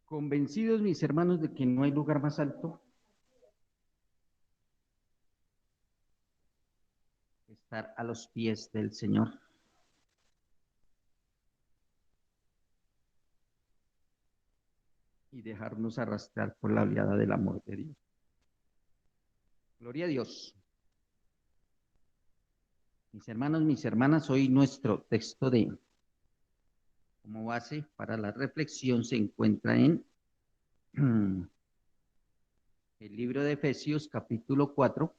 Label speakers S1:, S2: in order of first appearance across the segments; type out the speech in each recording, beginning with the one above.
S1: Convencidos, mis hermanos, de que no hay lugar más alto que estar a los pies del Señor y dejarnos arrastrar por la oleada del amor de Dios. Gloria a Dios. Mis hermanos, mis hermanas, hoy nuestro texto como base para la reflexión se encuentra en el libro de Efesios, capítulo 4.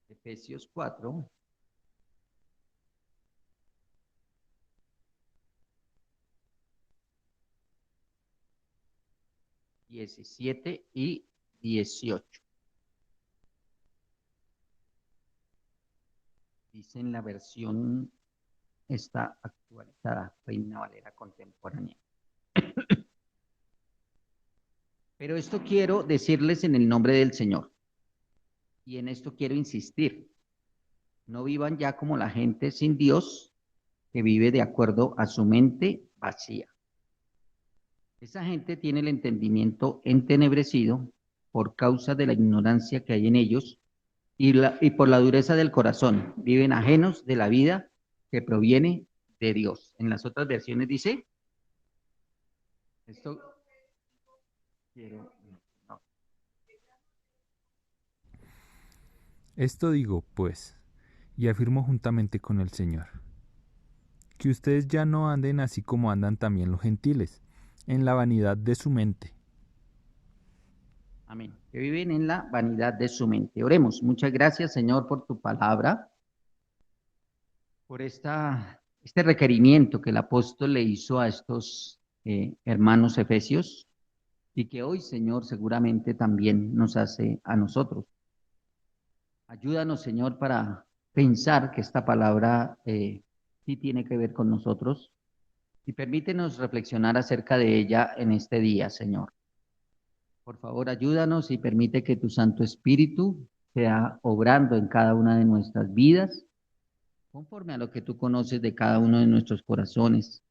S1: Efesios 4, 17 y 18. Dice en la versión está actualizada, Reina Valera contemporánea. Pero esto quiero decirles en el nombre del Señor. Y en esto quiero insistir. No vivan ya como la gente sin Dios que vive de acuerdo a su mente vacía. Esa gente tiene el entendimiento entenebrecido por causa de la ignorancia que hay en ellos y por la dureza del corazón. Viven ajenos de la vida que proviene de Dios. En las otras versiones dice, esto quiero, no.
S2: Esto digo, pues, y afirmo juntamente con el Señor, que ustedes ya no anden así como andan también los gentiles, en la vanidad de su mente.
S1: Amén. Que viven en la vanidad de su mente. Oremos. Muchas gracias, Señor, por tu palabra, por este requerimiento que el apóstol le hizo a estos hermanos efesios y que hoy, Señor, seguramente también nos hace a nosotros. Ayúdanos, Señor, para pensar que esta palabra sí tiene que ver con nosotros y permítenos reflexionar acerca de ella en este día, Señor. Por favor, ayúdanos y permite que tu Santo Espíritu sea obrando en cada una de nuestras vidas, conforme a lo que tú conoces de cada uno de nuestros corazones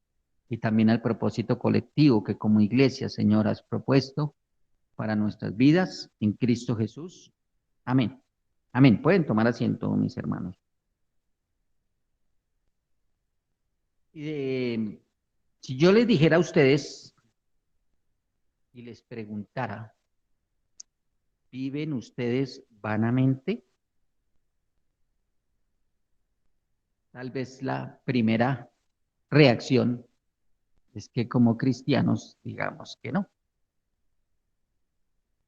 S1: y también al propósito colectivo que como iglesia, Señor, has propuesto para nuestras vidas en Cristo Jesús. Amén. Amén. Pueden tomar asiento, mis hermanos. Si yo les dijera a ustedes y les preguntara, ¿viven ustedes vanamente? Tal vez la primera reacción es que como cristianos digamos que no.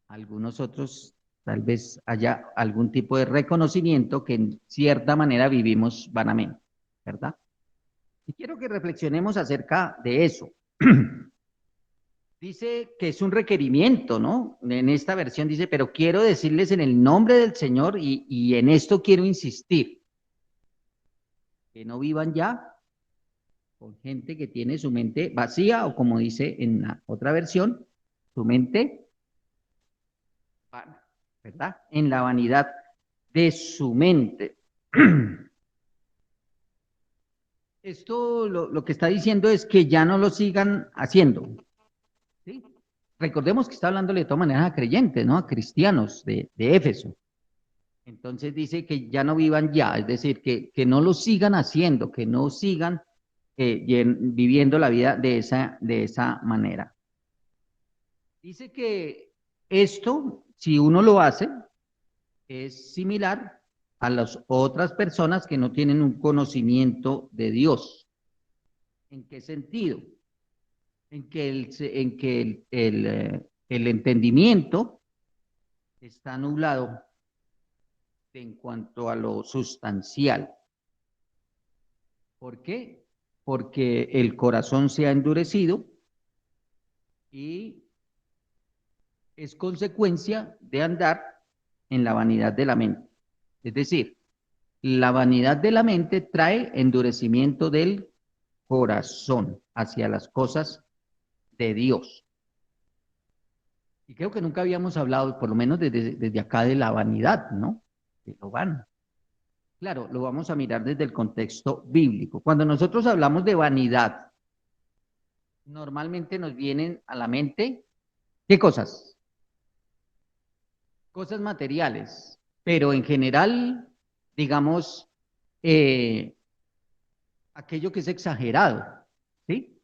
S1: Algunos otros tal vez haya algún tipo de reconocimiento que en cierta manera vivimos vanamente, ¿verdad? Y quiero que reflexionemos acerca de eso. Dice que es un requerimiento, ¿no? En esta versión dice, pero quiero decirles en el nombre del Señor y en esto quiero insistir, que no vivan ya con gente que tiene su mente vacía o como dice en la otra versión, su mente vana, ¿verdad? En la vanidad de su mente. Esto lo que está diciendo es que ya no lo sigan haciendo, ¿sí? Recordemos que está hablándole de todas maneras a creyentes, ¿no? A cristianos de Éfeso. Entonces dice que ya no vivan ya, es decir, que no lo sigan haciendo, que no sigan viviendo la vida de esa manera. Dice que esto, si uno lo hace, es similar a las otras personas que no tienen un conocimiento de Dios. ¿En qué sentido? En que el entendimiento está nublado en cuanto a lo sustancial. ¿Por qué? Porque el corazón se ha endurecido y es consecuencia de andar en la vanidad de la mente. Es decir, la vanidad de la mente trae endurecimiento del corazón hacia las cosas de Dios. Y creo que nunca habíamos hablado, por lo menos desde acá, de la vanidad, ¿no? De lo vano. Claro, lo vamos a mirar desde el contexto bíblico. Cuando nosotros hablamos de vanidad, normalmente nos vienen a la mente, ¿qué cosas? Cosas materiales, pero en general, digamos, eh, aquello que es exagerado, ¿sí?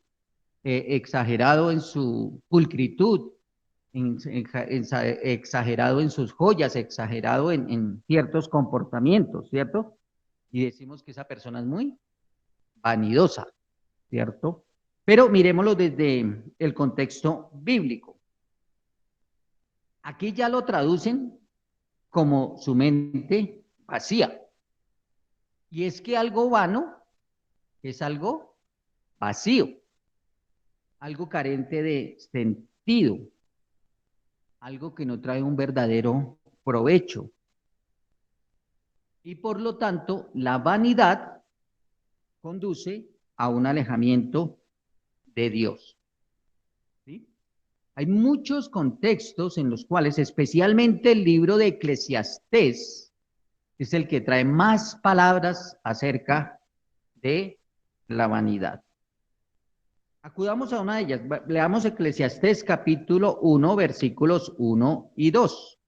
S1: Exagerado en su pulcritud, exagerado en sus joyas, exagerado en ciertos comportamientos, ¿cierto? Y decimos que esa persona es muy vanidosa, ¿cierto? Pero miremoslo desde el contexto bíblico. Aquí ya lo traducen como su mente vacía. Y es que algo vano es algo vacío, algo carente de sentido, algo que no trae un verdadero provecho. Y por lo tanto, la vanidad conduce a un alejamiento de Dios. ¿Sí? Hay muchos contextos en los cuales, especialmente el libro de Eclesiastés, es el que trae más palabras acerca de la vanidad. Acudamos a una de ellas. Leamos Eclesiastés capítulo 1, versículos 1 y 2,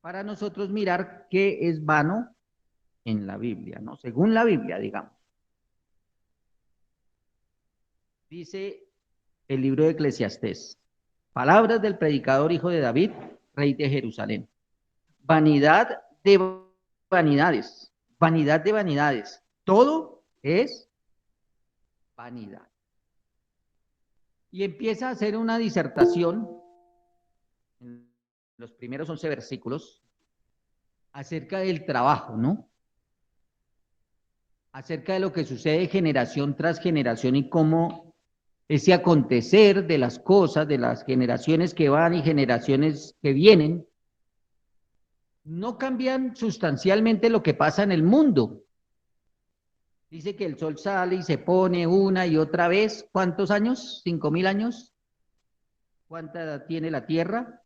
S1: para nosotros mirar qué es vano en la Biblia, ¿no? Según la Biblia, digamos. Dice el libro de Eclesiastés, palabras del predicador hijo de David, rey de Jerusalén. Vanidad de vanidades, vanidad de vanidades. Todo es vanidad. Y empieza a hacer una disertación en los primeros 11 versículos acerca del trabajo, ¿no? Acerca de lo que sucede generación tras generación y cómo ese acontecer de las cosas, de las generaciones que van y generaciones que vienen, no cambian sustancialmente lo que pasa en el mundo. Dice que el sol sale y se pone una y otra vez. ¿Cuántos años? ¿5.000 años? ¿Cuánta edad tiene la Tierra?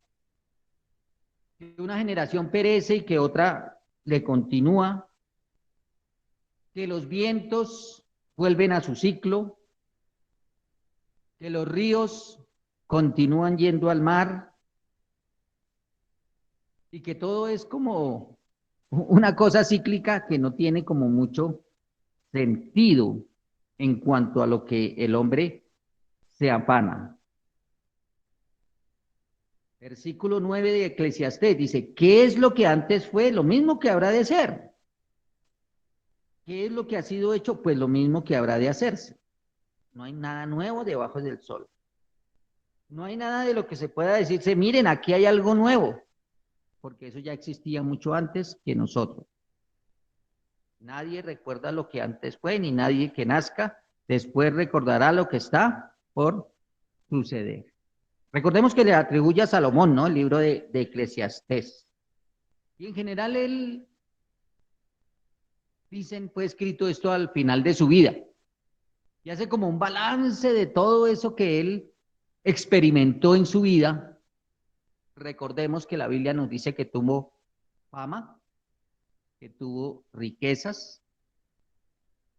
S1: Que una generación perece y que otra le continúa. Que los vientos vuelven a su ciclo. Que los ríos continúan yendo al mar. Y que todo es como una cosa cíclica que no tiene como mucho sentido en cuanto a lo que el hombre se afana. Versículo 9 de Eclesiastés dice, ¿qué es lo que antes fue? Lo mismo que habrá de ser. ¿Qué es lo que ha sido hecho? Pues lo mismo que habrá de hacerse. No hay nada nuevo debajo del sol. No hay nada de lo que se pueda decirse, miren, aquí hay algo nuevo, porque eso ya existía mucho antes que nosotros. Nadie recuerda lo que antes fue, ni nadie que nazca después recordará lo que está por suceder. Recordemos que le atribuye a Salomón, ¿no? El libro de Eclesiastés. Y en general él, dicen, fue escrito esto al final de su vida. Y hace como un balance de todo eso que él experimentó en su vida. Recordemos que la Biblia nos dice que tuvo fama, que tuvo riquezas,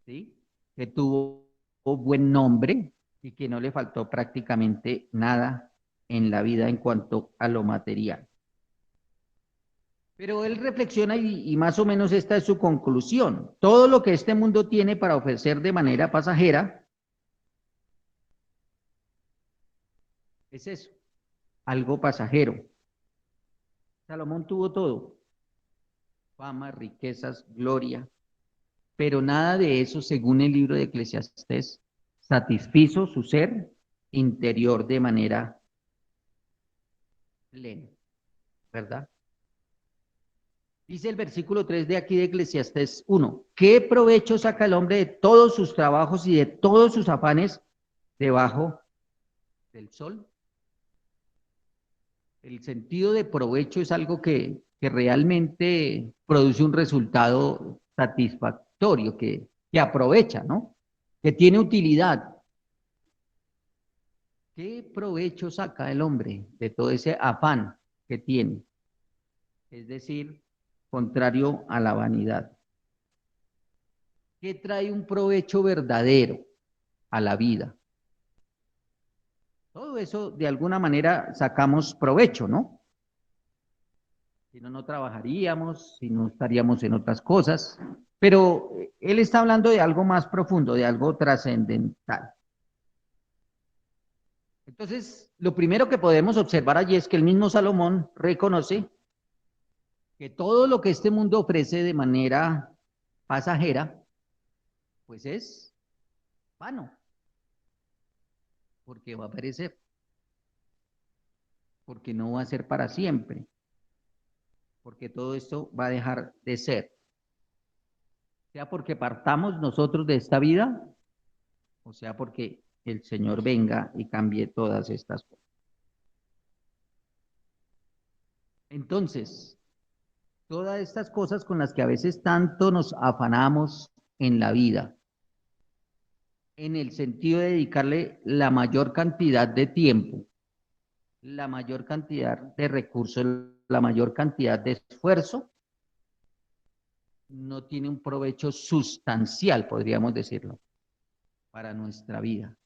S1: ¿sí? Que tuvo buen nombre y que no le faltó prácticamente nada en la vida en cuanto a lo material. Pero él reflexiona y más o menos esta es su conclusión. Todo lo que este mundo tiene para ofrecer de manera pasajera es eso, algo pasajero. Salomón tuvo todo, fama, riquezas, gloria, pero nada de eso, según el libro de Eclesiastés, satisfizo su ser interior de manera plena, ¿verdad? Dice el versículo 3 de aquí de Eclesiastés 1, ¿qué provecho saca el hombre de todos sus trabajos y de todos sus afanes debajo del sol? El sentido de provecho es algo que realmente produce un resultado satisfactorio, que aprovecha, ¿no? Que tiene utilidad. ¿Qué provecho saca el hombre de todo ese afán que tiene? Es decir, contrario a la vanidad. ¿Qué trae un provecho verdadero a la vida? Todo eso de alguna manera sacamos provecho, ¿no? Si no, no trabajaríamos, si no estaríamos en otras cosas, pero él está hablando de algo más profundo, de algo trascendental. Entonces, lo primero que podemos observar allí es que el mismo Salomón reconoce que todo lo que este mundo ofrece de manera pasajera, pues es vano, porque va a perecer, porque no va a ser para siempre, porque todo esto va a dejar de ser, sea porque partamos nosotros de esta vida, o sea porque el Señor venga y cambie todas estas cosas. Entonces, todas estas cosas con las que a veces tanto nos afanamos en la vida, en el sentido de dedicarle la mayor cantidad de tiempo, la mayor cantidad de recursos, la mayor cantidad de esfuerzo, no tiene un provecho sustancial, podríamos decirlo, para nuestra vida,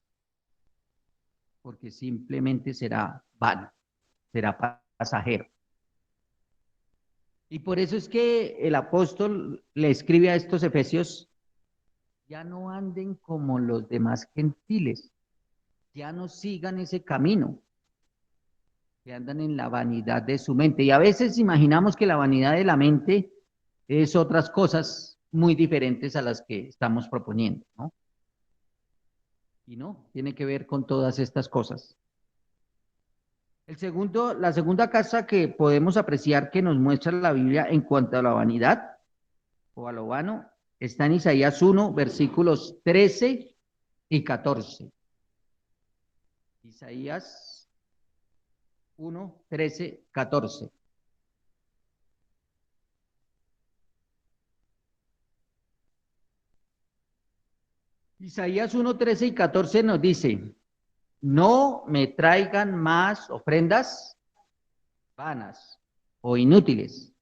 S1: porque simplemente será vano, será pasajero. Y por eso es que el apóstol le escribe a estos efesios: ya no anden como los demás gentiles, ya no sigan ese camino, que andan en la vanidad de su mente. Y a veces imaginamos que la vanidad de la mente es otras cosas muy diferentes a las que estamos proponiendo, ¿no? Y no, tiene que ver con todas estas cosas. La segunda cosa que podemos apreciar que nos muestra la Biblia en cuanto a la vanidad o a lo vano está en Isaías 1, versículos 13 y 14. Isaías 1, 13, 14. Isaías 1, 13 y 14 nos dice: no me traigan más ofrendas vanas o inútiles.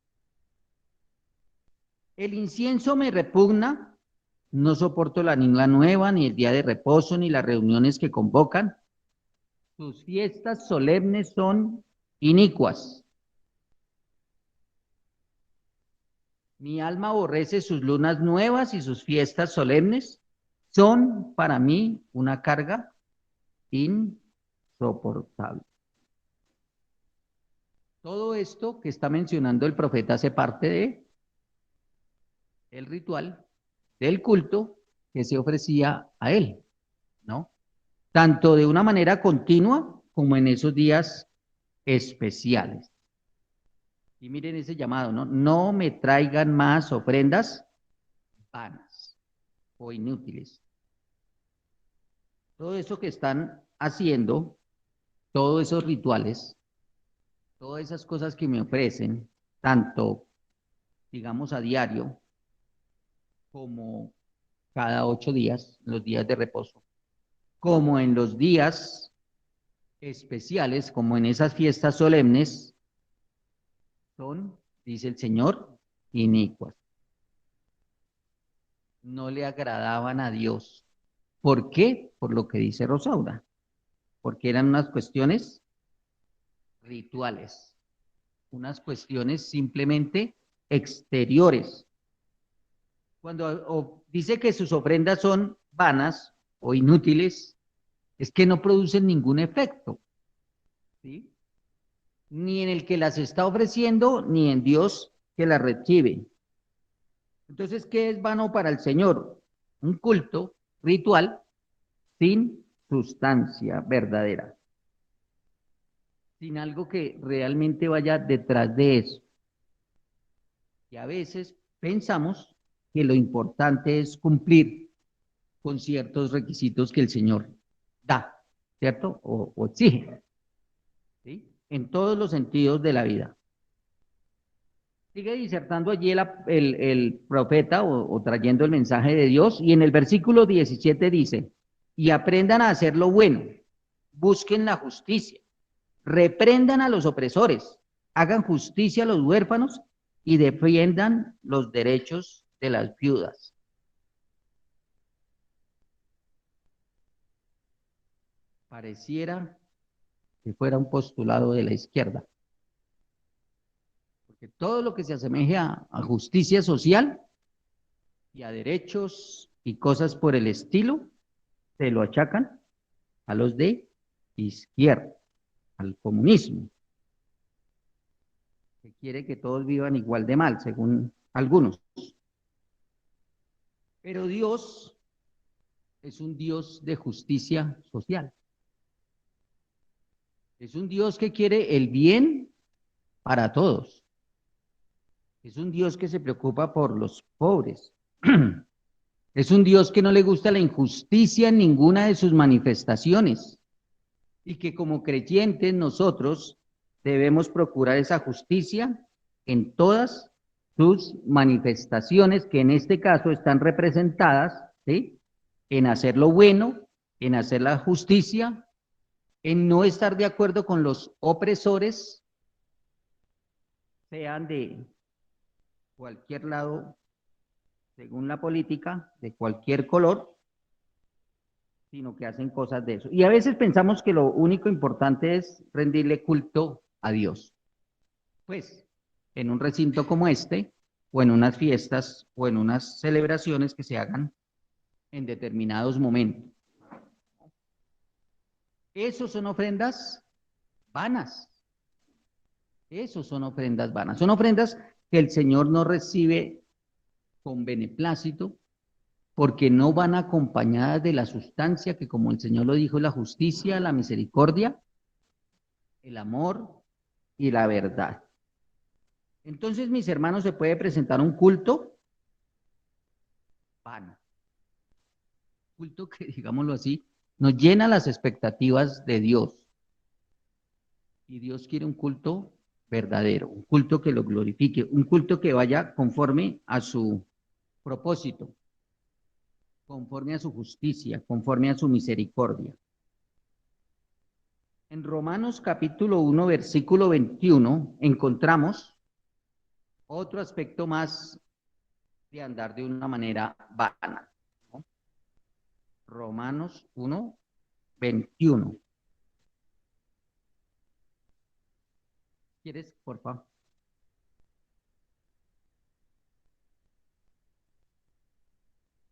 S1: El incienso me repugna, no soporto la ninguna nueva, ni el día de reposo, ni las reuniones que convocan. Sus fiestas solemnes son inicuas. Mi alma aborrece sus lunas nuevas y sus fiestas solemnes son para mí una carga insoportable. Todo esto que está mencionando el profeta hace parte de el ritual del culto que se ofrecía a él, ¿no? Tanto de una manera continua como en esos días especiales. Y miren ese llamado, ¿no? No me traigan más ofrendas vanas o inútiles. Todo eso que están haciendo, todos esos rituales, todas esas cosas que me ofrecen, tanto, digamos, a diario, como cada 8 días, los días de reposo, como en los días especiales, como en esas fiestas solemnes, son, dice el Señor, inicuas. No le agradaban a Dios. ¿Por qué? Por lo que dice Rosaura, porque eran unas cuestiones rituales, unas cuestiones simplemente exteriores. Cuando dice que sus ofrendas son vanas o inútiles, es que no producen ningún efecto, ¿sí? Ni en el que las está ofreciendo, ni en Dios que las recibe. Entonces, ¿qué es vano para el Señor? Un culto ritual sin sustancia verdadera, sin algo que realmente vaya detrás de eso. Y a veces pensamos que lo importante es cumplir con ciertos requisitos que el Señor da, ¿cierto? O exige, ¿sí? En todos los sentidos de la vida. Sigue disertando allí el profeta o trayendo el mensaje de Dios, y en el versículo 17 dice: y aprendan a hacer lo bueno, busquen la justicia, reprendan a los opresores, hagan justicia a los huérfanos y defiendan los derechos de las viudas. pareciera que fuera un postulado de la izquierda, porque todo lo que se asemeje a justicia social y a derechos y cosas por el estilo, se lo achacan a los de izquierda, al comunismo, que quiere que todos vivan igual de mal, según algunos. Pero Dios es un Dios de justicia social. Es un Dios que quiere el bien para todos. Es un Dios que se preocupa por los pobres. Es un Dios que no le gusta la injusticia en ninguna de sus manifestaciones y que como creyentes nosotros debemos procurar esa justicia en todas sus manifestaciones, que en este caso están representadas, ¿sí?, en hacer lo bueno, en hacer la justicia, en no estar de acuerdo con los opresores, sean de cualquier lado, según la política, de cualquier color, sino que hacen cosas de eso. Y a veces pensamos que lo único importante es rendirle culto a Dios. Pues, en un recinto como este, o en unas fiestas, o en unas celebraciones que se hagan en determinados momentos. Esos son ofrendas vanas. Esos son ofrendas vanas. Son ofrendas que el Señor no recibe con beneplácito, porque no van acompañadas de la sustancia que, como el Señor lo dijo, la justicia, la misericordia, el amor y la verdad. Entonces, mis hermanos, se puede presentar un culto vano, culto que, digámoslo así, nos llena las expectativas de Dios. Y Dios quiere un culto verdadero, un culto que lo glorifique, un culto que vaya conforme a su propósito, conforme a su justicia, conforme a su misericordia. En Romanos capítulo 1, versículo 21, encontramos otro aspecto más de andar de una manera vana, ¿no? Romanos 1, 21. ¿Quieres, por favor?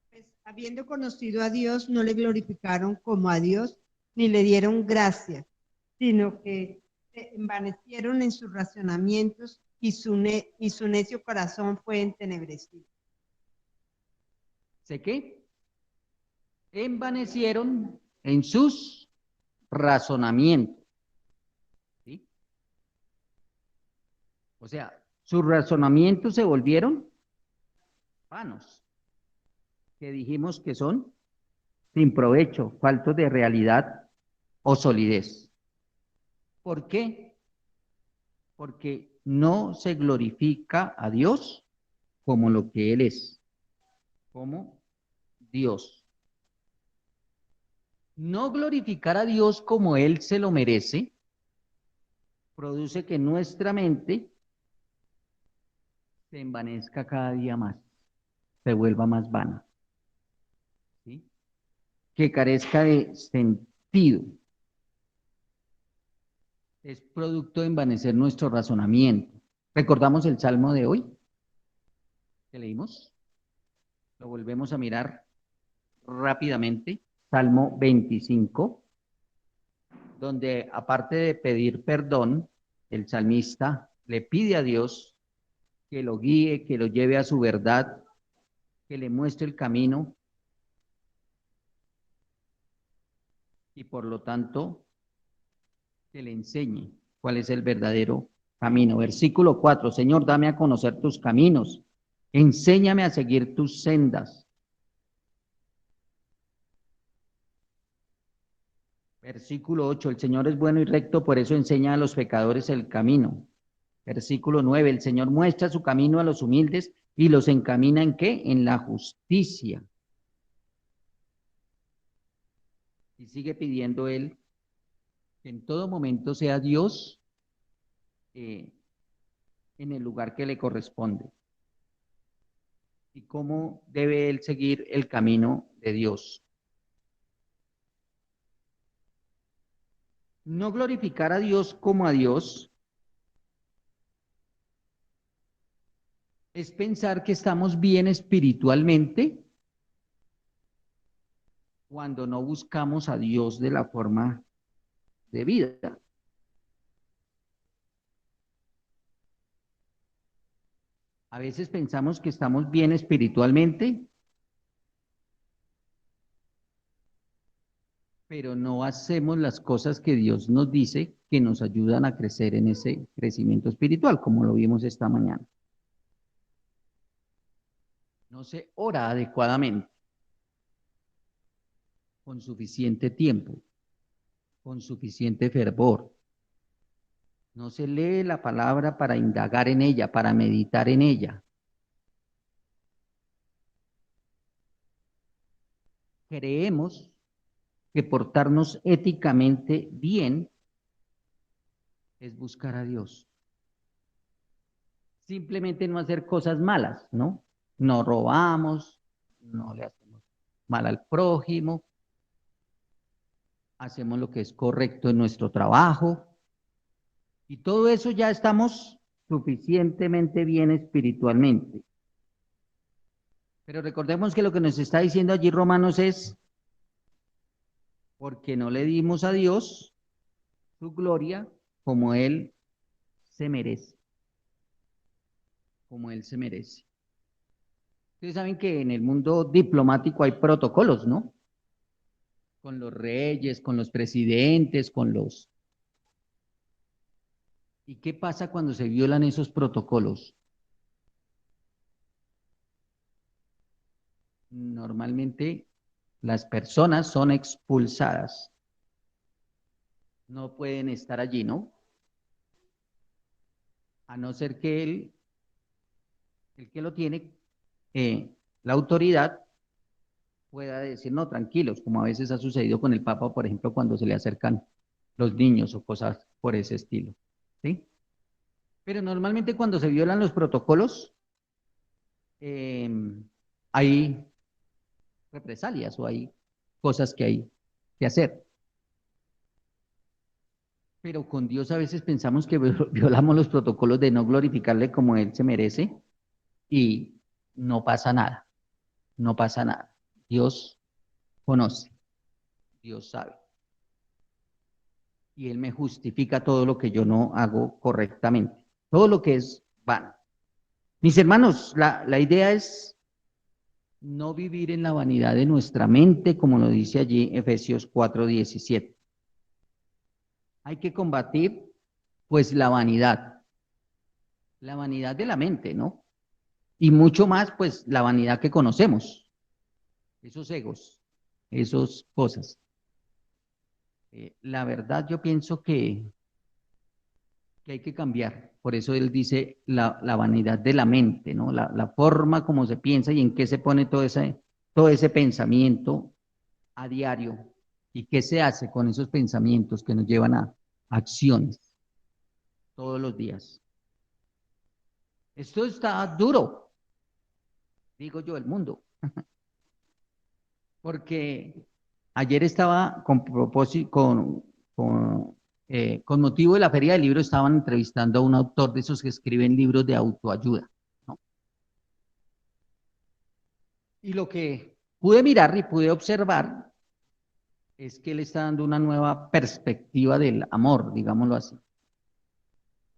S3: Pues, habiendo conocido a Dios, no le glorificaron como a Dios, ni le dieron gracias, sino que se envanecieron en sus razonamientos y su necio corazón fue entenebrecido.
S1: ¿Sé qué? Envanecieron en sus razonamientos, ¿sí? O sea, sus razonamientos se volvieron vanos, que dijimos que son sin provecho, faltos de realidad o solidez. ¿Por qué? Porque no se glorifica a Dios como lo que Él es, como Dios. No glorificar a Dios como Él se lo merece produce que nuestra mente se envanezca cada día más, se vuelva más vana, ¿sí?, que carezca de sentido. Es producto de envanecer nuestro razonamiento. ¿Recordamos el salmo de hoy que leímos? Lo volvemos a mirar rápidamente. Salmo 25, donde aparte de pedir perdón, el salmista le pide a Dios que lo guíe, que lo lleve a su verdad, que le muestre el camino y por lo tanto que le enseñe cuál es el verdadero camino. Versículo 4, Señor, dame a conocer tus caminos, enséñame a seguir tus sendas. Versículo 8, el Señor es bueno y recto, por eso enseña a los pecadores el camino. Versículo 9, el Señor muestra su camino a los humildes y los encamina ¿en qué? En la justicia. Y sigue pidiendo él que en todo momento sea Dios en el lugar que le corresponde. Y cómo debe él seguir el camino de Dios. No glorificar a Dios como a Dios es pensar que estamos bien espiritualmente cuando no buscamos a Dios de la forma de vida. A veces pensamos que estamos bien espiritualmente, pero no hacemos las cosas que Dios nos dice que nos ayudan a crecer en ese crecimiento espiritual, como lo vimos esta mañana. No se ora adecuadamente, con suficiente tiempo, con suficiente fervor. No se lee la palabra para indagar en ella, para meditar en ella. Creemos que portarnos éticamente bien es buscar a Dios. Simplemente no hacer cosas malas, ¿no? No robamos, no le hacemos mal al prójimo, hacemos lo que es correcto en nuestro trabajo, y todo eso ya estamos suficientemente bien espiritualmente. Pero recordemos que lo que nos está diciendo allí Romanos es, porque no le dimos a Dios su gloria como Él se merece, como Él se merece. Ustedes saben que en el mundo diplomático hay protocolos, ¿no? Con los reyes, con los presidentes, con los... ¿Y qué pasa cuando se violan esos protocolos? Normalmente las personas son expulsadas. No pueden estar allí, ¿no? A no ser que él, el que lo tiene, la autoridad, pueda decir, no, tranquilos, como a veces ha sucedido con el Papa, por ejemplo, cuando se le acercan los niños o cosas por ese estilo, ¿sí? Pero normalmente cuando se violan los protocolos, eh, hay represalias o hay cosas que hay que hacer. Pero con Dios a veces pensamos que violamos los protocolos de no glorificarle como Él se merece y no pasa nada, no pasa nada. Dios conoce, Dios sabe. Y Él me justifica todo lo que yo no hago correctamente, todo lo que es vano. Mis hermanos, la idea es no vivir en la vanidad de nuestra mente, como lo dice allí Efesios 4:17. Hay que combatir, pues, la vanidad de la mente, ¿no? Y mucho más, pues, la vanidad que conocemos, esos egos, esas cosas. La verdad, yo pienso que hay que cambiar. Por eso él dice la vanidad de la mente, ¿no? La forma como se piensa y en qué se pone todo ese pensamiento a diario y qué se hace con esos pensamientos que nos llevan a acciones todos los días. Esto está duro, digo yo, el mundo, porque ayer estaba con propósito, con motivo de la Feria del Libro, estaban entrevistando a un autor de esos que escriben libros de autoayuda, ¿no? Y lo que pude mirar y pude observar es que él está dando una nueva perspectiva del amor, digámoslo así.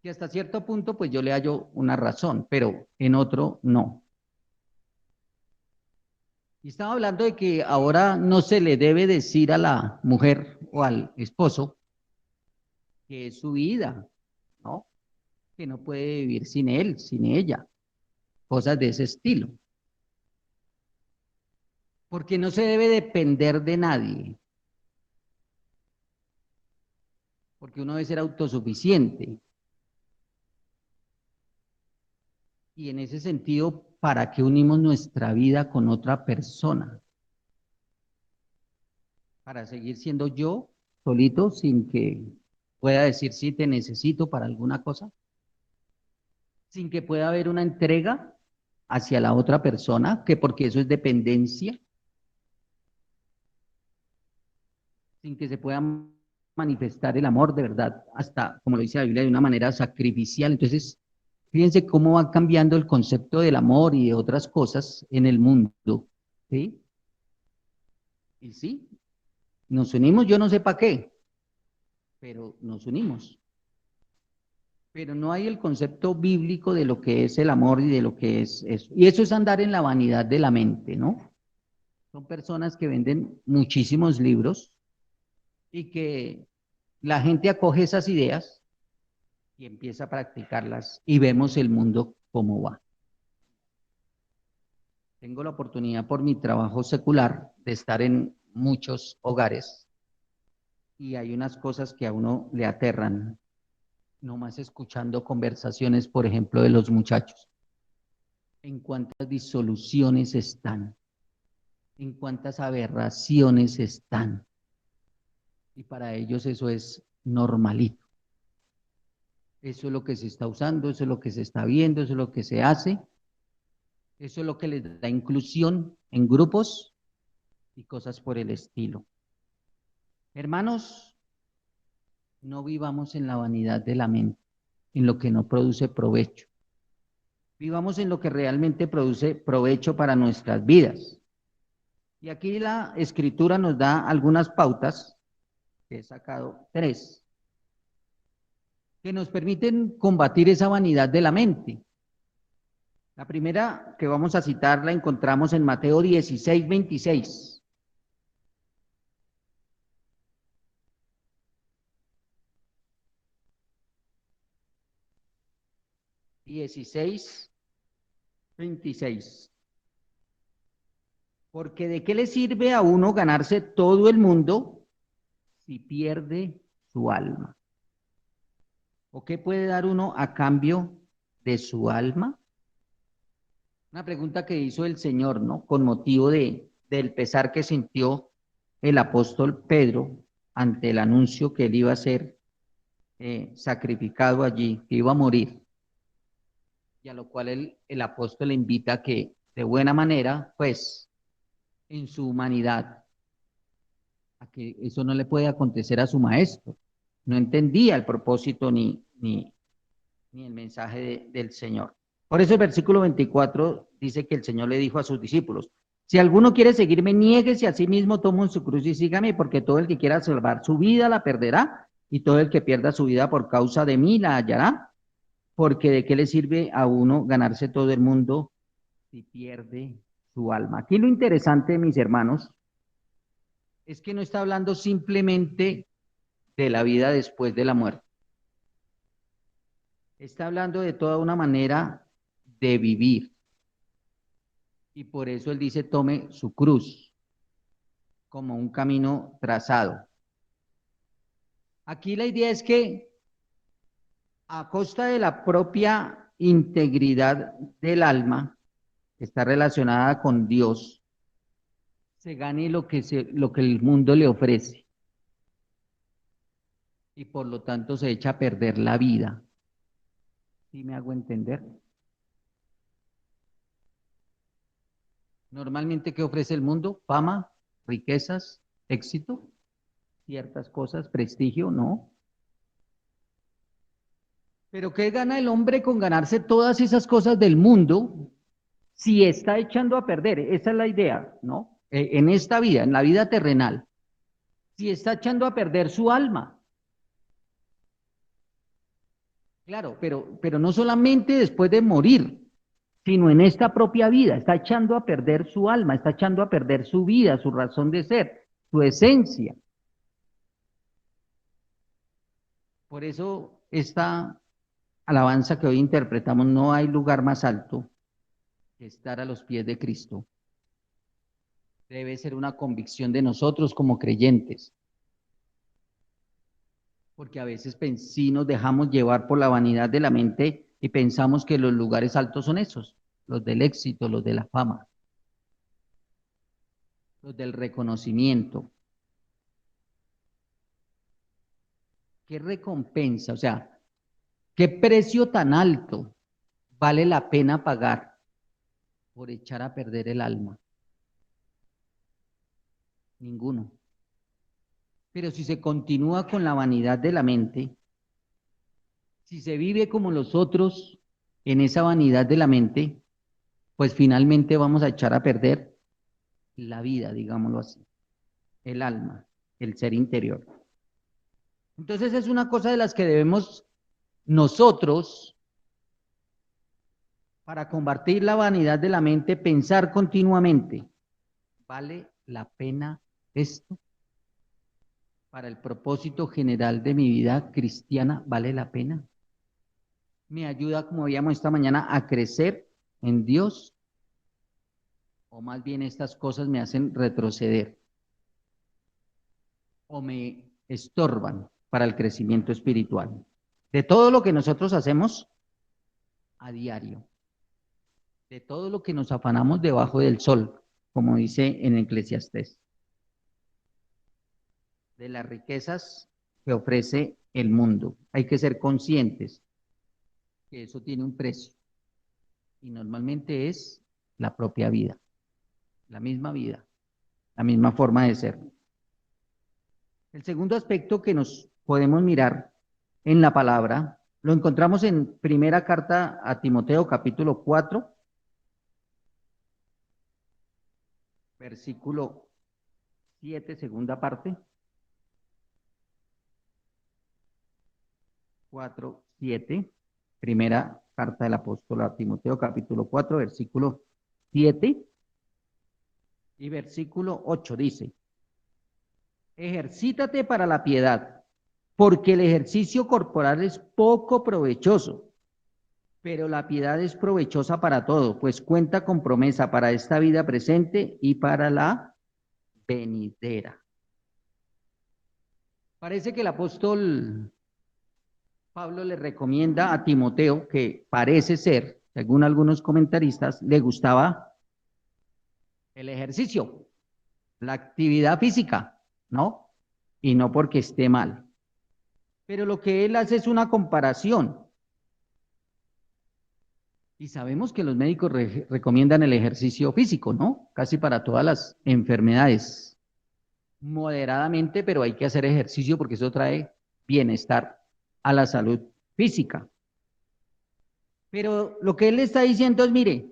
S1: Que hasta cierto punto, pues yo le hallo una razón, pero en otro no. Y estaba hablando de que ahora no se le debe decir a la mujer o al esposo que es su vida, ¿no? Que no puede vivir sin él, sin ella, cosas de ese estilo. Porque no se debe depender de nadie, porque uno debe ser autosuficiente. Y en ese sentido, ¿para qué unimos nuestra vida con otra persona? Para seguir siendo yo solito sin que pueda decir sí te necesito para alguna cosa, sin que pueda haber una entrega hacia la otra persona, que porque eso es dependencia, sin que se pueda manifestar el amor de verdad, hasta, como lo dice la Biblia, de una manera sacrificial. Entonces, fíjense cómo va cambiando el concepto del amor y de otras cosas en el mundo, ¿sí? Y sí, nos unimos, yo no sé para qué, pero nos unimos. Pero no hay el concepto bíblico de lo que es el amor y de lo que es eso. Y eso es andar en la vanidad de la mente, ¿no? Son personas que venden muchísimos libros y que la gente acoge esas ideas y empieza a practicarlas y vemos el mundo cómo va. Tengo la oportunidad por mi trabajo secular de estar en muchos hogares y hay unas cosas que a uno le aterran, nomás escuchando conversaciones, por ejemplo, de los muchachos. En cuántas disoluciones están, en cuántas aberraciones están. Y para ellos eso es normalito. Eso es lo que se está usando, eso es lo que se está viendo, eso es lo que se hace. Eso es lo que les da inclusión en grupos y cosas por el estilo. Hermanos, no vivamos en la vanidad de la mente, en lo que no produce provecho. Vivamos en lo que realmente produce provecho para nuestras vidas. Y aquí la escritura nos da algunas pautas, que he sacado 3, que nos permiten combatir esa vanidad de la mente. La primera que vamos a citar la encontramos en Mateo 16:26. 16:26. Porque ¿de qué le sirve a uno ganarse todo el mundo si pierde su alma? ¿O qué puede dar uno a cambio de su alma? Una pregunta que hizo el Señor, ¿no? Con motivo del pesar que sintió el apóstol Pedro ante el anuncio que él iba a ser sacrificado allí, que iba a morir. Y a lo cual el apóstol le invita a que de buena manera, pues, en su humanidad, a que eso no le puede acontecer a su maestro. No entendía el propósito ni el mensaje del Señor. Por eso el versículo 24 dice que el Señor le dijo a sus discípulos, si alguno quiere seguirme, niéguese a sí mismo, tome su cruz y sígame, porque todo el que quiera salvar su vida la perderá, y todo el que pierda su vida por causa de mí la hallará, porque de qué le sirve a uno ganarse todo el mundo si pierde su alma. Aquí lo interesante, mis hermanos, es que no está hablando simplemente de la vida después de la muerte. Está hablando de toda una manera de vivir. Y por eso él dice, tome su cruz como un camino trazado. Aquí la idea es que a costa de la propia integridad del alma, que está relacionada con Dios, se gane lo que el mundo le ofrece. Y por lo tanto se echa a perder la vida. ¿Sí me hago entender? Normalmente, ¿qué ofrece el mundo? Fama, riquezas, éxito, ciertas cosas, prestigio, ¿no? Pero ¿qué gana el hombre con ganarse todas esas cosas del mundo si está echando a perder? Esa es la idea, ¿no? En esta vida, en la vida terrenal, si está echando a perder su alma. Claro, pero no solamente después de morir, sino en esta propia vida, está echando a perder su alma, está echando a perder su vida, su razón de ser, su esencia. Por eso esta alabanza que hoy interpretamos, no hay lugar más alto que estar a los pies de Cristo. Debe ser una convicción de nosotros como creyentes. Porque a veces sí nos dejamos llevar por la vanidad de la mente y pensamos que los lugares altos son esos, los del éxito, los de la fama, los del reconocimiento. ¿Qué recompensa? O sea, ¿qué precio tan alto vale la pena pagar por echar a perder el alma? Ninguno. Pero si se continúa con la vanidad de la mente, si se vive como los otros en esa vanidad de la mente, pues finalmente vamos a echar a perder la vida, digámoslo así, el alma, el ser interior. Entonces es una cosa de las que debemos nosotros, para combatir la vanidad de la mente, pensar continuamente, ¿vale la pena esto? Para el propósito general de mi vida cristiana, ¿vale la pena? ¿Me ayuda, como veíamos esta mañana, a crecer en Dios? ¿O más bien estas cosas me hacen retroceder? ¿O me estorban para el crecimiento espiritual? De todo lo que nosotros hacemos a diario, de todo lo que nos afanamos debajo del sol, como dice en Eclesiastés, de las riquezas que ofrece el mundo. Hay que ser conscientes que eso tiene un precio y normalmente es la propia vida, la misma forma de ser. El segundo aspecto que nos podemos mirar en la palabra lo encontramos en primera carta a Timoteo, capítulo 4, versículo 7, segunda parte. 4, 7, primera carta del apóstol a Timoteo, capítulo 4, versículo 7 y versículo 8 dice: ejercítate para la piedad, porque el ejercicio corporal es poco provechoso, pero la piedad es provechosa para todo, pues cuenta con promesa para esta vida presente y para la venidera. Parece que el apóstol Pablo le recomienda a Timoteo, que parece ser, según algunos comentaristas, le gustaba el ejercicio, la actividad física, ¿no? Y no porque esté mal. Pero lo que él hace es una comparación. Y sabemos que los médicos recomiendan el ejercicio físico, ¿no? Casi para todas las enfermedades. Moderadamente, pero hay que hacer ejercicio porque eso trae bienestar a la salud física. Pero lo que él está diciendo es, mire,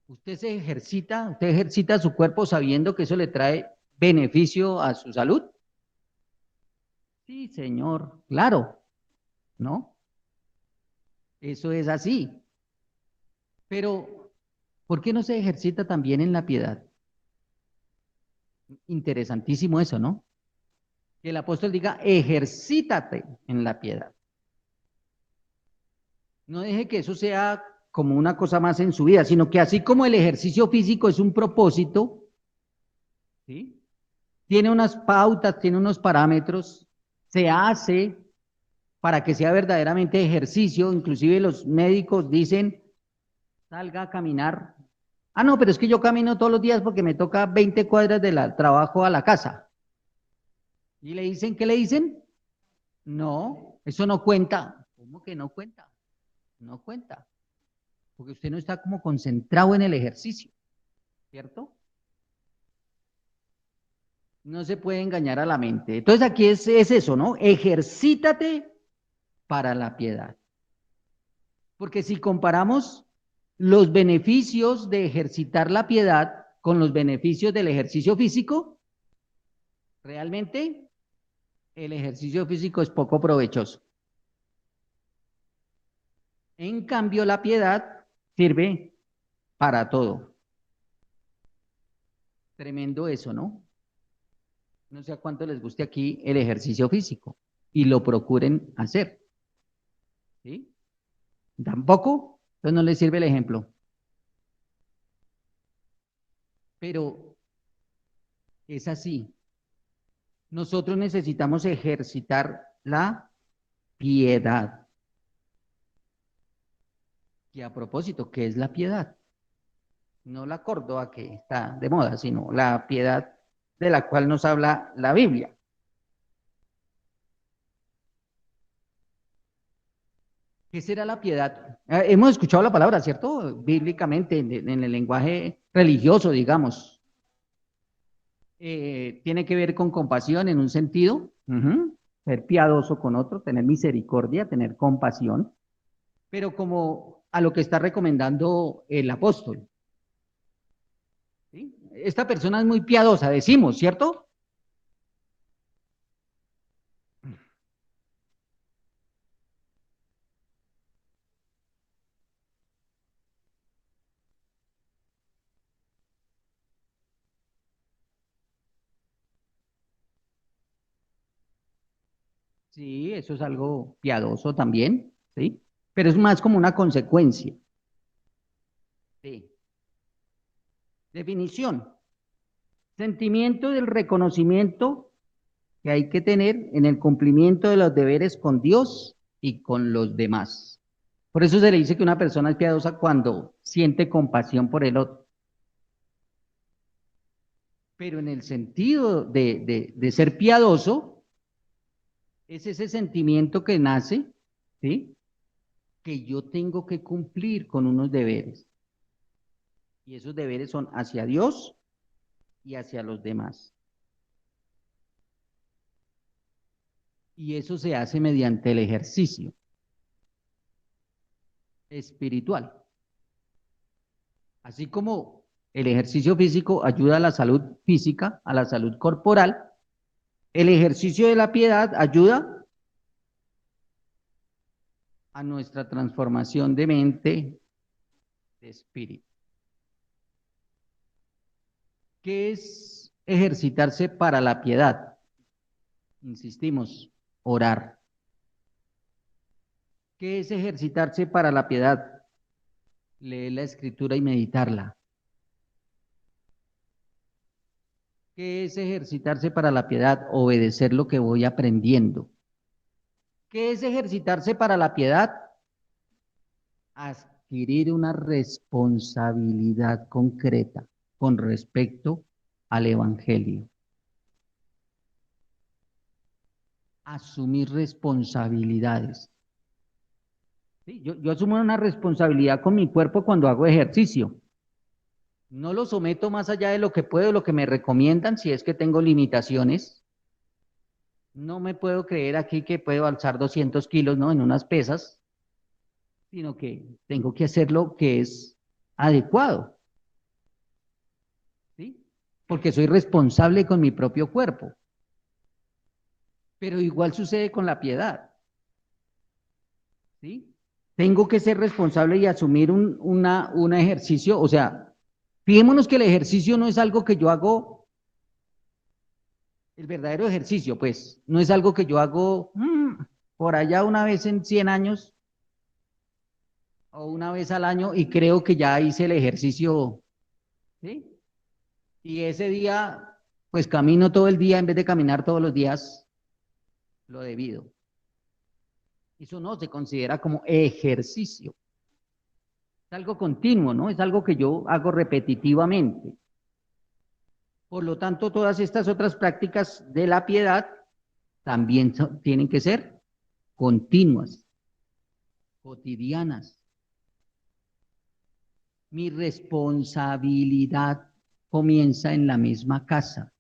S1: usted ejercita su cuerpo sabiendo que eso le trae beneficio a su salud. Sí, señor, claro, ¿no? Eso es así. Pero, ¿por qué no se ejercita también en la piedad? Interesantísimo eso, ¿no? Que el apóstol diga, ejercítate en la piedad. No deje que eso sea como una cosa más en su vida, sino que así como el ejercicio físico es un propósito, ¿sí? Tiene unas pautas, tiene unos parámetros, se hace para que sea verdaderamente ejercicio. Inclusive los médicos dicen, salga a caminar. Ah, no, pero es que yo camino todos los días porque me toca 20 cuadras del trabajo a la casa. ¿Y le dicen qué le dicen? No, eso no cuenta. ¿Cómo que no cuenta? No cuenta, porque usted no está como concentrado en el ejercicio, ¿cierto? No se puede engañar a la mente. Entonces aquí es eso, ¿no? Ejercítate para la piedad. Porque si comparamos los beneficios de ejercitar la piedad con los beneficios del ejercicio físico, realmente el ejercicio físico es poco provechoso. En cambio, la piedad sirve para todo. Tremendo eso, ¿no? No sé a cuánto les guste aquí el ejercicio físico y lo procuren hacer. ¿Sí? Tampoco, entonces no les sirve el ejemplo. Pero es así. Nosotros necesitamos ejercitar la piedad. Y a propósito, ¿qué es la piedad? No la Córdoba que está de moda, sino la piedad de la cual nos habla la Biblia. ¿Qué será la piedad? Hemos escuchado la palabra, ¿cierto? Bíblicamente, en el lenguaje religioso, digamos. tiene que ver con compasión en un sentido, ser piadoso con otro, tener misericordia, tener compasión, pero como a lo que está recomendando el apóstol. ¿Sí? Esta persona es muy piadosa, decimos, ¿cierto? Sí, eso es algo piadoso también, ¿sí? Pero es más como una consecuencia. Sí. Definición. Sentimiento del reconocimiento que hay que tener en el cumplimiento de los deberes con Dios y con los demás. Por eso se le dice que una persona es piadosa cuando siente compasión por el otro. Pero en el sentido de ser piadoso, es ese sentimiento que nace, ¿sí? Que yo tengo que cumplir con unos deberes. Y esos deberes son hacia Dios y hacia los demás. Y eso se hace mediante el ejercicio espiritual. Así como el ejercicio físico ayuda a la salud física, a la salud corporal, el ejercicio de la piedad ayuda a nuestra transformación de mente, de espíritu. ¿Qué es ejercitarse para la piedad? Insistimos, orar. ¿Qué es ejercitarse para la piedad? Leer la escritura y meditarla. ¿Qué es ejercitarse para la piedad? Obedecer lo que voy aprendiendo. ¿Qué es ejercitarse para la piedad? Adquirir una responsabilidad concreta con respecto al Evangelio. Asumir responsabilidades. ¿Sí? Yo asumo una responsabilidad con mi cuerpo cuando hago ejercicio. No lo someto más allá de lo que puedo, lo que me recomiendan, si es que tengo limitaciones. No me puedo creer aquí que puedo alzar 200 kilos, ¿no? En unas pesas, sino que tengo que hacer lo que es adecuado, ¿sí? Porque soy responsable con mi propio cuerpo. Pero igual sucede con la piedad, ¿sí? Tengo que ser responsable y asumir un ejercicio, o sea, fijémonos que el ejercicio no es algo que yo hago, el verdadero ejercicio, pues, no es algo que yo hago por allá una vez en 100 años o una vez al año y creo que ya hice el ejercicio, ¿sí? Y ese día, pues camino todo el día en vez de caminar todos los días lo debido. Eso no se considera como ejercicio. Es algo continuo, ¿no? Es algo que yo hago repetitivamente. Por lo tanto, todas estas otras prácticas de la piedad también tienen que ser continuas, cotidianas. Mi responsabilidad comienza en la misma casa.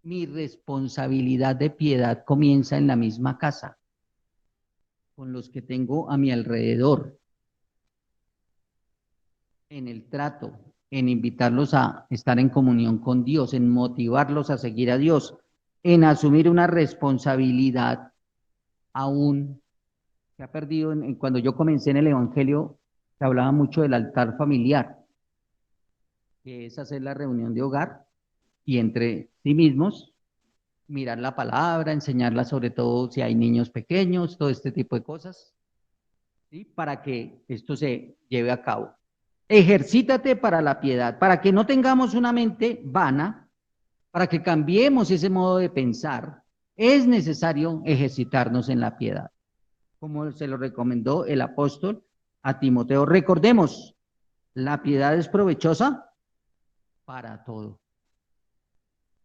S1: Mi responsabilidad de piedad comienza en la misma casa, con los que tengo a mi alrededor, en el trato, en invitarlos a estar en comunión con Dios, en motivarlos a seguir a Dios, en asumir una responsabilidad aún se ha perdido. Cuando yo comencé en el Evangelio, se hablaba mucho del altar familiar, que es hacer la reunión de hogar y entre sí mismos mirar la palabra, enseñarla sobre todo si hay niños pequeños, todo este tipo de cosas, ¿sí? Para que esto se lleve a cabo. Ejercítate para la piedad, para que no tengamos una mente vana, para que cambiemos ese modo de pensar, es necesario ejercitarnos en la piedad, como se lo recomendó el apóstol a Timoteo. Recordemos, la piedad es provechosa para todo,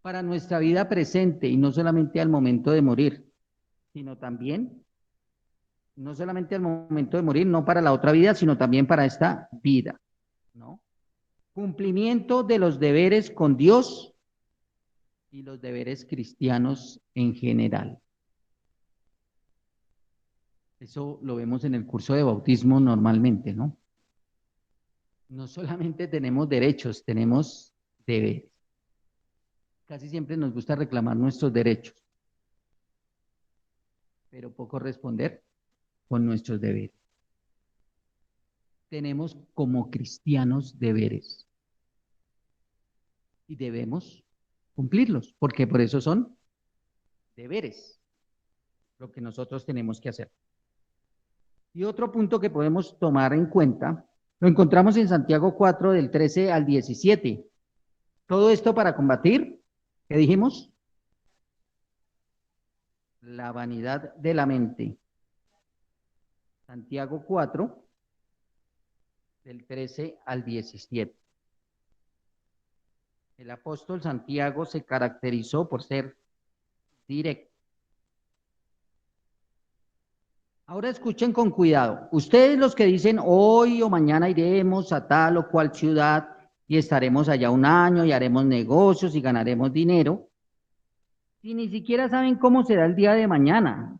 S1: para nuestra vida presente y no solamente al momento de morir, sino también, no solamente al momento de morir, no para la otra vida, sino también para esta vida, ¿no? Cumplimiento de los deberes con Dios y los deberes cristianos en general. Eso lo vemos en el curso de bautismo normalmente, ¿no? No solamente tenemos derechos, tenemos deberes. Casi siempre nos gusta reclamar nuestros derechos, pero poco responder con nuestros deberes. Tenemos como cristianos deberes y debemos cumplirlos, porque por eso son deberes, lo que nosotros tenemos que hacer. Y otro punto que podemos tomar en cuenta, lo encontramos en Santiago 4, del 13 al 17. Todo esto para combatir, ¿qué dijimos? La vanidad de la mente. Santiago 4, del 13 al 17. El apóstol Santiago se caracterizó por ser directo. Ahora escuchen con cuidado. Ustedes los que dicen hoy o mañana iremos a tal o cual ciudad y estaremos allá un año y haremos negocios y ganaremos dinero, y ni siquiera saben cómo será el día de mañana.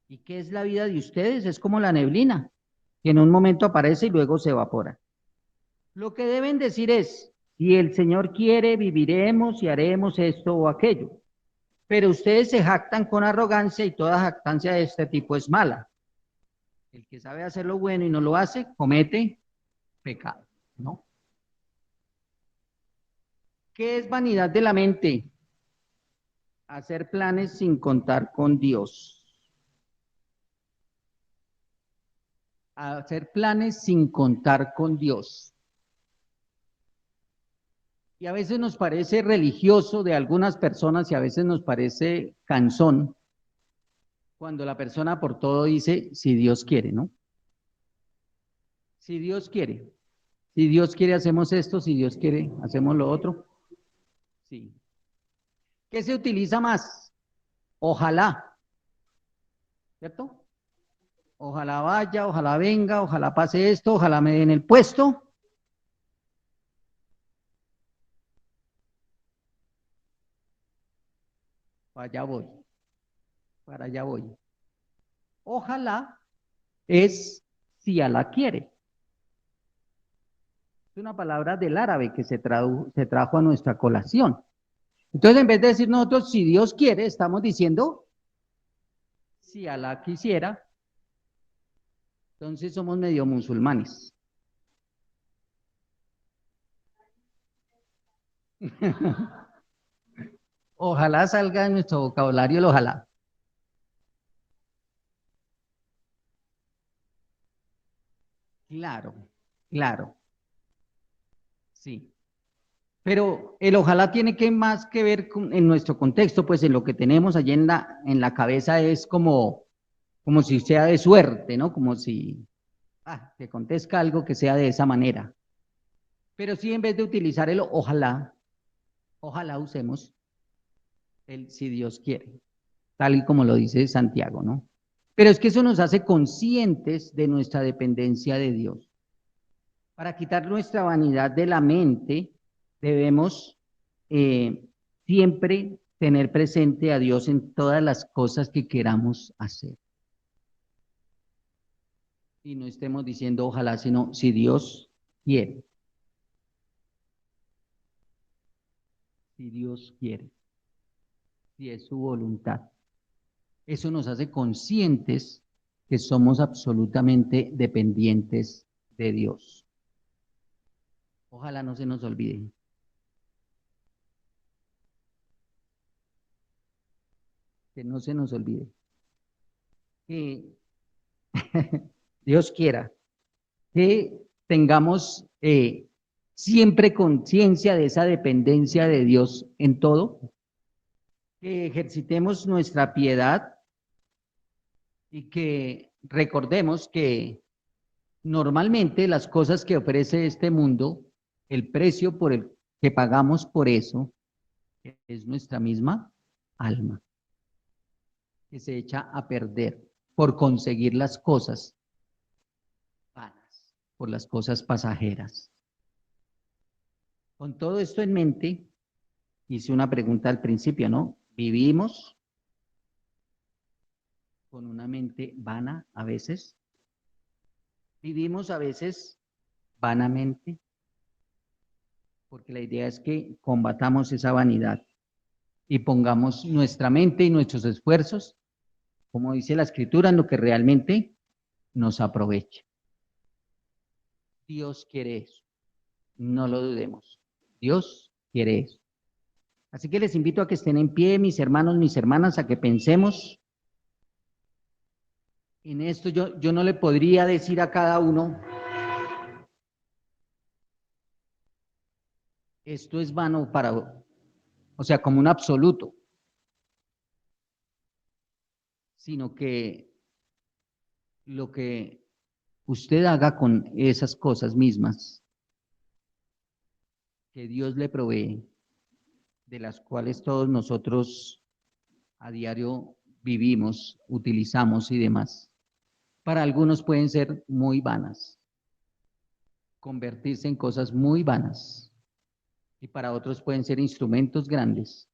S1: ¿Y qué es la vida de ustedes? Es como la neblina, que en un momento aparece y luego se evapora. Lo que deben decir es, si el Señor quiere, viviremos y haremos esto o aquello. Pero ustedes se jactan con arrogancia y toda jactancia de este tipo es mala. El que sabe hacer lo bueno y no lo hace, comete pecado, ¿no? ¿Qué es vanidad de la mente? Hacer planes sin contar con Dios. Hacer planes sin contar con Dios. Y a veces nos parece religioso de algunas personas y a veces nos parece cansón cuando la persona por todo dice, si Dios quiere, ¿no? Si Dios quiere. Si Dios quiere, hacemos esto, si Dios quiere, hacemos lo otro. Sí. ¿Qué se utiliza más? Ojalá, ¿cierto? Ojalá vaya, ojalá venga, ojalá pase esto, ojalá me den el puesto. Para allá voy, para allá voy. Ojalá es si Alá quiere. Es una palabra del árabe que se trajo a nuestra colación. Entonces, en vez de decir nosotros, si Dios quiere, estamos diciendo, si Alá quisiera. Entonces somos medio musulmanes. Ojalá salga de nuestro vocabulario el ojalá. Claro, claro. Sí. Pero el ojalá tiene que más que ver con, en nuestro contexto, pues en lo que tenemos allí en la cabeza es como si sea de suerte, ¿no? Como si te acontezca algo que sea de esa manera. Pero sí, en vez de utilizar el ojalá, ojalá usemos el si Dios quiere, tal y como lo dice Santiago, ¿no? Pero es que eso nos hace conscientes de nuestra dependencia de Dios. Para quitar nuestra vanidad de la mente, debemos siempre tener presente a Dios en todas las cosas que queramos hacer. Y no estemos diciendo ojalá, sino si Dios quiere. Si Dios quiere. Si es su voluntad. Eso nos hace conscientes que somos absolutamente dependientes de Dios. Ojalá no se nos olvide. Que no se nos olvide. Que Dios quiera que tengamos siempre conciencia de esa dependencia de Dios en todo, que ejercitemos nuestra piedad y que recordemos que normalmente las cosas que ofrece este mundo, el precio por el que pagamos por eso es nuestra misma alma, que se echa a perder por conseguir las cosas vanas, por las cosas pasajeras. Con todo esto en mente, hice una pregunta al principio, ¿no? ¿Vivimos con una mente vana a veces? ¿Vivimos a veces vanamente? Porque la idea es que combatamos esa vanidad y pongamos nuestra mente y nuestros esfuerzos, como dice la Escritura, en lo que realmente nos aproveche. Dios quiere eso, no lo dudemos. Dios quiere eso. Así que les invito a que estén en pie, mis hermanos, mis hermanas, a que pensemos en esto. Yo no le podría decir a cada uno, esto es vano para, o sea, como un absoluto, sino que lo que usted haga con esas cosas mismas que Dios le provee, de las cuales todos nosotros a diario vivimos, utilizamos y demás. Para algunos pueden ser muy vanas, convertirse en cosas muy vanas, y para otros pueden ser instrumentos grandes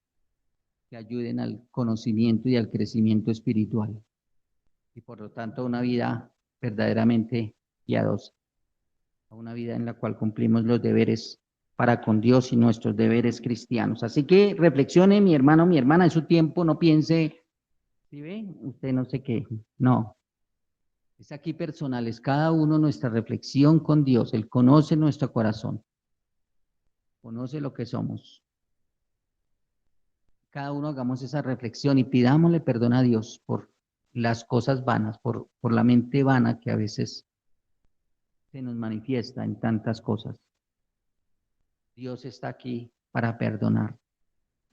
S1: que ayuden al conocimiento y al crecimiento espiritual, y por lo tanto una vida verdaderamente piadosa, una vida en la cual cumplimos los deberes para con Dios y nuestros deberes cristianos. Así que reflexione, mi hermano, mi hermana, en su tiempo, no piense, ¿sí ve? Usted no sé qué, no. Es aquí personal, es cada uno nuestra reflexión con Dios. Él conoce nuestro corazón, conoce lo que somos. Cada uno hagamos esa reflexión y pidámosle perdón a Dios por las cosas vanas, por la mente vana que a veces se nos manifiesta en tantas cosas. Dios está aquí para perdonar.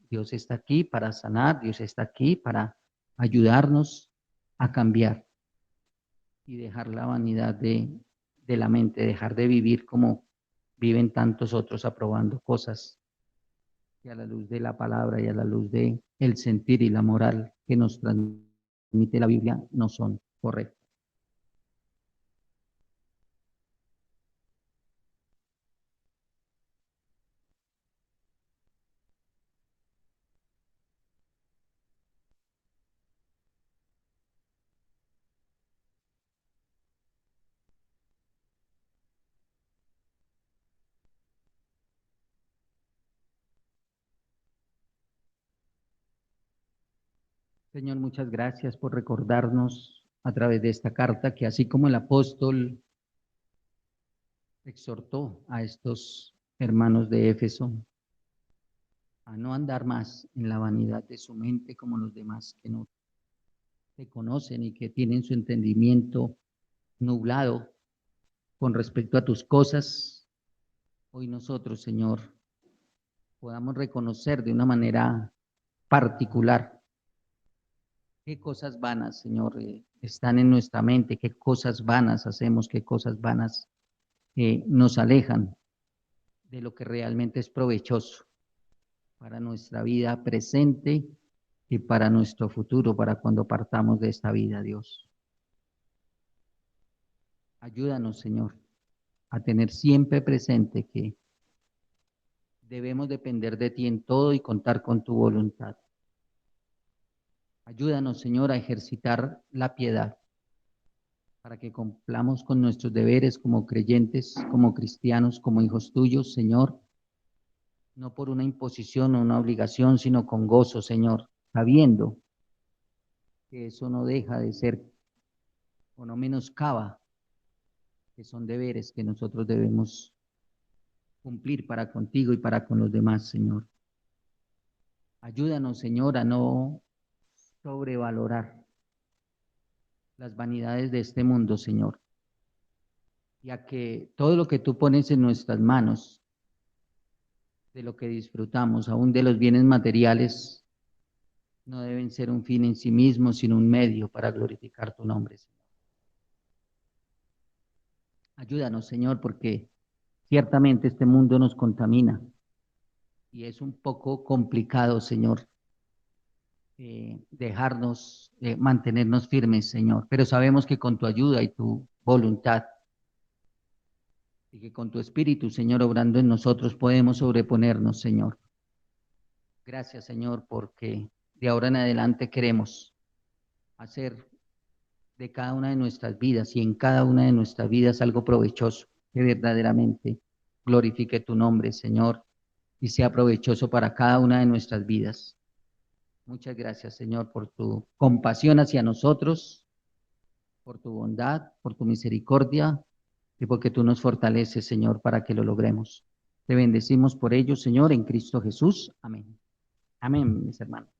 S1: Dios está aquí para sanar. Dios está aquí para ayudarnos a cambiar y dejar la vanidad de la mente, dejar de vivir como viven tantos otros, aprobando cosas que a la luz de la palabra y a la luz de el sentir y la moral que nos transmite la Biblia no son correctas. Señor, muchas gracias por recordarnos a través de esta carta que así como el apóstol exhortó a estos hermanos de Éfeso a no andar más en la vanidad de su mente como los demás que no te conocen y que tienen su entendimiento nublado con respecto a tus cosas. Hoy nosotros, Señor, podamos reconocer de una manera particular qué cosas vanas, Señor, están en nuestra mente, qué cosas vanas hacemos, qué cosas vanas nos alejan de lo que realmente es provechoso para nuestra vida presente y para nuestro futuro, para cuando partamos de esta vida, Dios. Ayúdanos, Señor, a tener siempre presente que debemos depender de ti en todo y contar con tu voluntad. Ayúdanos, Señor, a ejercitar la piedad para que cumplamos con nuestros deberes como creyentes, como cristianos, como hijos tuyos, Señor, no por una imposición o una obligación, sino con gozo, Señor, sabiendo que eso no deja de ser o no menoscaba, que son deberes que nosotros debemos cumplir para contigo y para con los demás, Señor. Ayúdanos, Señor, a no sobrevalorar las vanidades de este mundo, Señor, y a que todo lo que tú pones en nuestras manos, de lo que disfrutamos, aún de los bienes materiales, no deben ser un fin en sí mismo, sino un medio para glorificar tu nombre, Señor. Ayúdanos, Señor, porque ciertamente este mundo nos contamina y es un poco complicado, Señor, dejarnos, mantenernos firmes, Señor, pero sabemos que con tu ayuda y tu voluntad y que con tu Espíritu, Señor, obrando en nosotros podemos sobreponernos, Señor. Gracias, Señor, porque de ahora en adelante queremos hacer de cada una de nuestras vidas y en cada una de nuestras vidas algo provechoso, que verdaderamente glorifique tu nombre, Señor, y sea provechoso para cada una de nuestras vidas. Muchas gracias, Señor, por tu compasión hacia nosotros, por tu bondad, por tu misericordia y porque tú nos fortaleces, Señor, para que lo logremos. Te bendecimos por ello, Señor, en Cristo Jesús. Amén. Amén, mis hermanos.